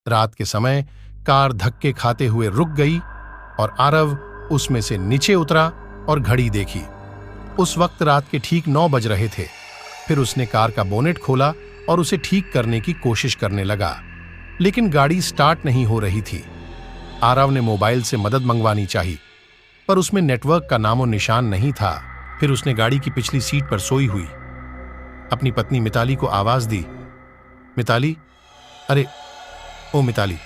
रात के समय कार धक्के खाते हुए रुक गई और आरव उसमें से नीचे उतरा और घड़ी देखी। उस वक्त रात के ठीक 9 बज रहे थे। फिर उसने कार का बोनेट खोला और उसे ठीक करने की कोशिश करने लगा, लेकिन गाड़ी स्टार्ट नहीं हो रही थी। आरव ने मोबाइल से मदद मंगवानी चाहिए, पर उसमें नेटवर्क का नामो निशान नहीं था। फिर उसने गाड़ी की पिछली सीट पर सोई हुई अपनी पत्नी मिताली को आवाज दी, मिताली, अरे ओ मिताली,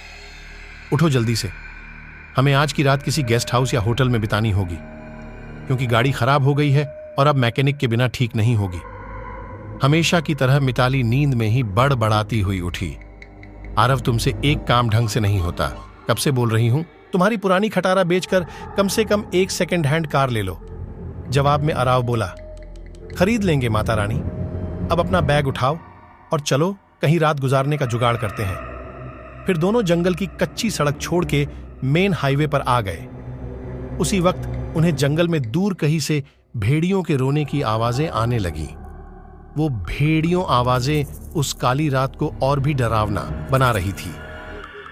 उठो जल्दी से, हमें आज की रात किसी गेस्ट हाउस या होटल में बितानी होगी, क्योंकि गाड़ी खराब हो गई है और अब मैकेनिक के बिना ठीक नहीं होगी। हमेशा की तरह मिताली नींद में ही बड़बड़ाती हुई उठी। आरव, तुमसे एक काम ढंग से नहीं होता, कब से बोल रही हूं, तुम्हारी पुरानी खटारा बेचकर कम से कम एक सेकंड हैंड कार ले लो। जवाब में आरव बोला, खरीद लेंगे माता रानी, अब अपना बैग उठाओ और चलो कहीं रात गुजारने का जुगाड़ करते हैं। फिर दोनों जंगल की कच्ची सड़क छोड़ के मेन हाईवे पर आ गए। उसी वक्त उन्हें जंगल में दूर कहीं से भेड़ियों के रोने की आवाजें आने लगीं। वो भेड़ियों आवाजें उस काली रात को और भी डरावना बना रही थी।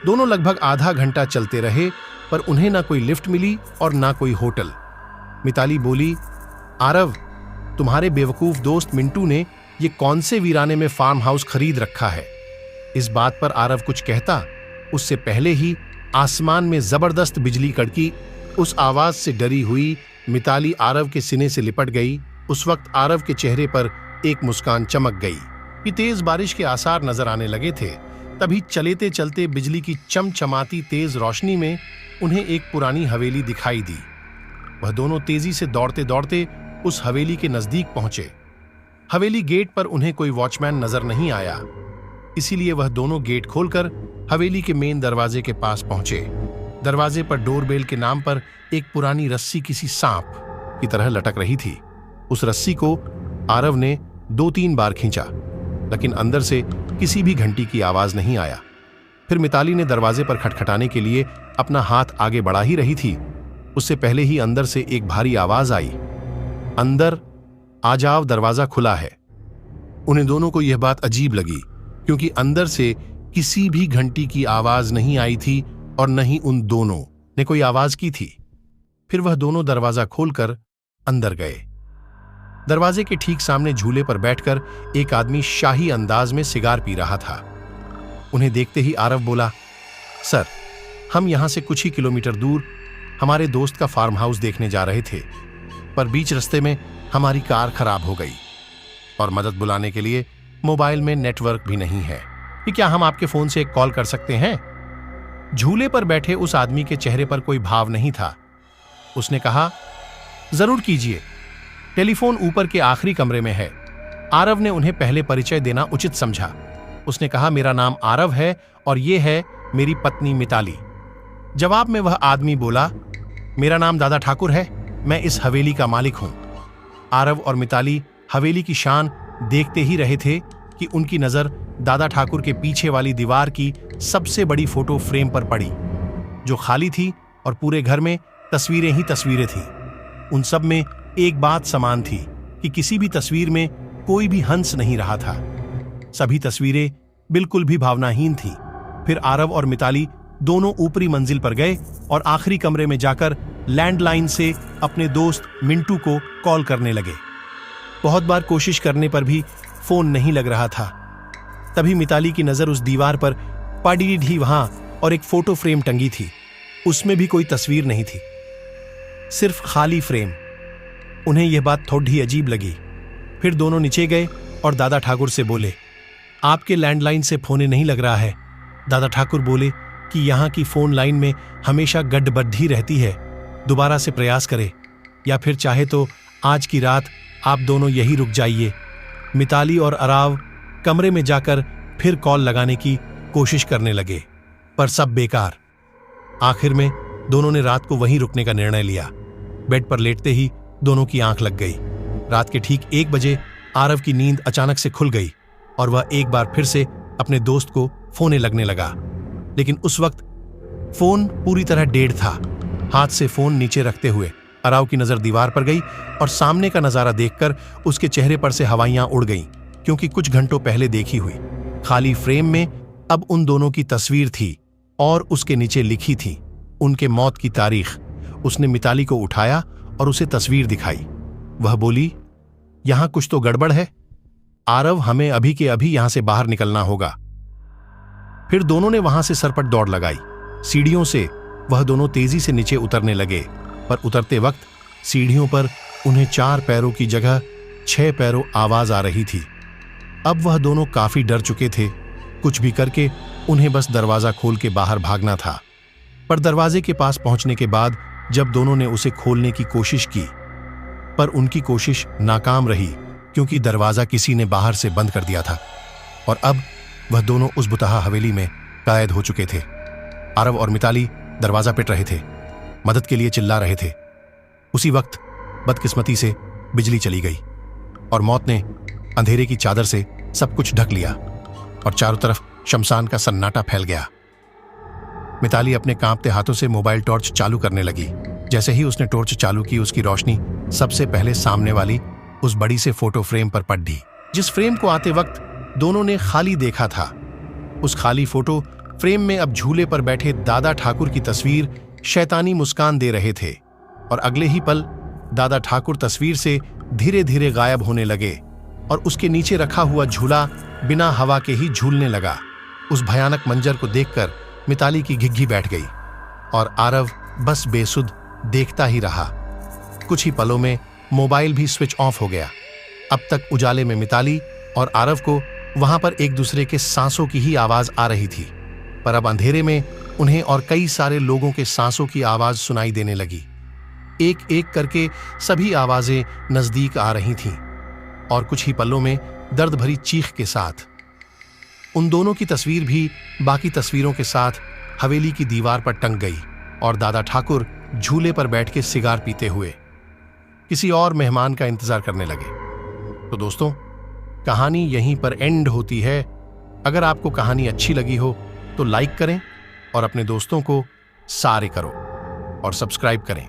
दोनों लगभग आधा घंटा चलते रहे, पर उन्हें ना कोई लिफ्ट मिली और ना कोई होटल। मिताली बोली, आरव, तुम्हारे बेवकूफ दोस्त मिंटू ने ये कौन से वीराने में फार्म हाउस खरीद रखा है। इस बात पर आरव कुछ कहता, उससे पहले ही आसमान में जबरदस्त बिजली कड़की। उस आवाज से डरी हुई मिताली आरव के सीने से लिपट गई। उस वक्त आरव के चेहरे पर एक मुस्कान चमक गई कि तेज बारिश के आसार नजर आने लगे थे। तभी चलते चलते बिजली की चमचमाती तेज रोशनी में उन्हें एक पुरानी हवेली दिखाई दी। वह दोनों तेजी से दौड़ते दौड़ते उस हवेली के नजदीक पहुंचे। हवेली गेट पर उन्हें कोई वॉचमैन नजर नहीं आया, इसीलिए वह दोनों गेट खोलकर हवेली के मेन दरवाजे के पास पहुंचे। दरवाजे पर डोरबेल के नाम पर एक पुरानी रस्सी किसी सांप की तरह लटक रही थी। उस रस्सी को आरव ने 2-3 बार खींचा, लेकिन अंदर से किसी भी घंटी की आवाज नहीं आया। फिर मिताली ने दरवाजे पर खटखटाने के लिए अपना हाथ आगे बढ़ा ही रही थी, उससे पहले ही अंदर से एक भारी आवाज आई, अंदर आ जाओ, दरवाजा खुला है। उन्हें दोनों को यह बात अजीब लगी, क्योंकि अंदर से किसी भी घंटी की आवाज नहीं आई थी और न ही उन दोनों ने कोई आवाज की थी। फिर वह दोनों दरवाजा खोलकर अंदर गए। दरवाजे के ठीक सामने झूले पर बैठकर एक आदमी शाही अंदाज में सिगार पी रहा था। उन्हें देखते ही आरव बोला, सर, हम यहां से कुछ ही किलोमीटर दूर हमारे दोस्त का फार्म हाउस देखने जा रहे थे, पर बीच रास्ते में हमारी कार खराब हो गई और मदद बुलाने के लिए मोबाइल में नेटवर्क भी नहीं है कि क्या हम आपके फोन से एक कॉल कर सकते हैं। झूले पर बैठे उस आदमी के चेहरे पर कोई भाव नहीं था। उसने कहा, जरूर कीजिए, टेलीफोन ऊपर के आखिरी कमरे में है। आरव ने उन्हें पहले परिचय देना उचित समझा। उसने कहा, मेरा नाम आरव है और ये है मेरी पत्नी मिताली। जवाब में वह आदमी बोला, मेरा नाम दादा ठाकुर है, मैं इस हवेली का मालिक हूं। आरव और मिताली हवेली की शान देखते ही रहे थे कि उनकी नजर दादा ठाकुर के पीछे वाली दीवार की सबसे बड़ी फोटो फ्रेम पर पड़ी, जो खाली थी और पूरे घर में तस्वीरें ही तस्वीरें थीं। उन सब में एक बात समान थी कि किसी भी तस्वीर में कोई भी हंस नहीं रहा था। सभी तस्वीरें बिल्कुल भी भावनाहीन थीं। फिर आरव और मिताली दोनों ऊपरी मंजिल पर गए और आखिरी कमरे में जाकर लैंडलाइन से अपने दोस्त मिंटू को कॉल करने लगे। बहुत बार कोशिश करने पर भी फोन नहीं लग रहा था। तभी मिताली की नजर उस दीवार पर पड़ी थी, वहां और एक फोटो फ्रेम टंगी थी। उसमें भी कोई तस्वीर नहीं थी, सिर्फ खाली फ्रेम। उन्हें यह बात थोड़ी अजीब लगी। फिर दोनों नीचे गए और दादा ठाकुर से बोले, आपके लैंडलाइन से फोन नहीं लग रहा है। दादा ठाकुर बोले कि यहाँ की फोन लाइन में हमेशा गड्ढबड्ढी रहती है, दोबारा से प्रयास करें, या फिर चाहे तो आज की रात आप दोनों यही रुक जाइए। मिताली और आरव कमरे में जाकर फिर कॉल लगाने की कोशिश करने लगे, पर सब बेकार। आखिर में दोनों ने रात को वहीं रुकने का निर्णय लिया। बेड पर लेटते ही दोनों की आंख लग गई। रात के ठीक 1 बजे आरव की नींद अचानक से खुल गई और वह एक बार फिर से अपने दोस्त को फोने लगने लगा, लेकिन उस वक्त फोन पूरी तरह डेड था। हाथ से फोन नीचे रखते हुए आरव की नजर दीवार पर गई और सामने का नजारा देखकर उसके चेहरे पर से हवाइयां उड़ गईं, क्योंकि कुछ घंटों पहले देखी हुई खाली फ्रेम में अब उन दोनों की तस्वीर थी और उसके नीचे लिखी थी उनके मौत की तारीख। उसने मिताली को उठाया और उसे तस्वीर दिखाई। वह बोली, यहां कुछ तो गड़बड़ है आरव, हमें अभी के अभी यहां से बाहर निकलना होगा। फिर दोनों ने वहां से सरपट दौड़ लगाई। सीढ़ियों से वह दोनों तेजी से नीचे उतरने लगे, पर उतरते वक्त सीढ़ियों पर उन्हें 4 पैरों की जगह 6 पैरों आवाज आ रही थी। अब वह दोनों काफी डर चुके थे। कुछ भी करके उन्हें बस दरवाजा खोल के बाहर भागना था। पर दरवाजे के पास पहुंचने के बाद जब दोनों ने उसे खोलने की कोशिश की, पर उनकी कोशिश नाकाम रही, क्योंकि दरवाजा किसी ने बाहर से बंद कर दिया था और अब वह दोनों उस बुतहा हवेली में कैद हो चुके थे। आरव और मिताली दरवाजा पिट रहे थे, मदद के लिए चिल्ला रहे थे। उसी वक्त बदकिस्मती से बिजली चली गई और मौत ने अंधेरे की चादर से सब कुछ ढक लिया और चारों तरफ शमशान का सन्नाटा फैल गया। मिताली अपने कांपते हाथों से मोबाइल टॉर्च चालू करने लगी। जैसे ही उसने टॉर्च चालू की, उसकी रोशनी सबसे पहले सामने वाली उस बड़ी से फोटो फ्रेम पर पड़ी, जिस फ्रेम को आते वक्त दोनों ने खाली देखा था। उस खाली फोटो फ्रेम में अब झूले पर बैठे दादा ठाकुर की तस्वीर शैतानी मुस्कान दे रहे थे और अगले ही पल दादा ठाकुर तस्वीर से धीरे धीरे गायब होने लगे और उसके नीचे रखा हुआ झूला बिना हवा के ही झूलने लगा। उस भयानक मंजर को देखकर मिताली की घिघी बैठ गई और आरव बस बेसुध देखता ही रहा। कुछ ही पलों में मोबाइल भी स्विच ऑफ हो गया। अब तक उजाले में मिताली और आरव को वहां पर एक दूसरे के सांसों की ही आवाज आ रही थी, पर अब अंधेरे में उन्हें और कई सारे लोगों के सांसों की आवाज सुनाई देने लगी। एक एक करके सभी आवाजें नजदीक आ रही थीं और कुछ ही पलों में दर्द भरी चीख के साथ उन दोनों की तस्वीर भी बाकी तस्वीरों के साथ हवेली की दीवार पर टंग गई और दादा ठाकुर झूले पर बैठ के सिगार पीते हुए किसी और मेहमान का इंतजार करने लगे। तो दोस्तों, कहानी यहीं पर एंड होती है। अगर आपको कहानी अच्छी लगी हो तो लाइक करें और अपने दोस्तों को सारे करो और सब्सक्राइब करें।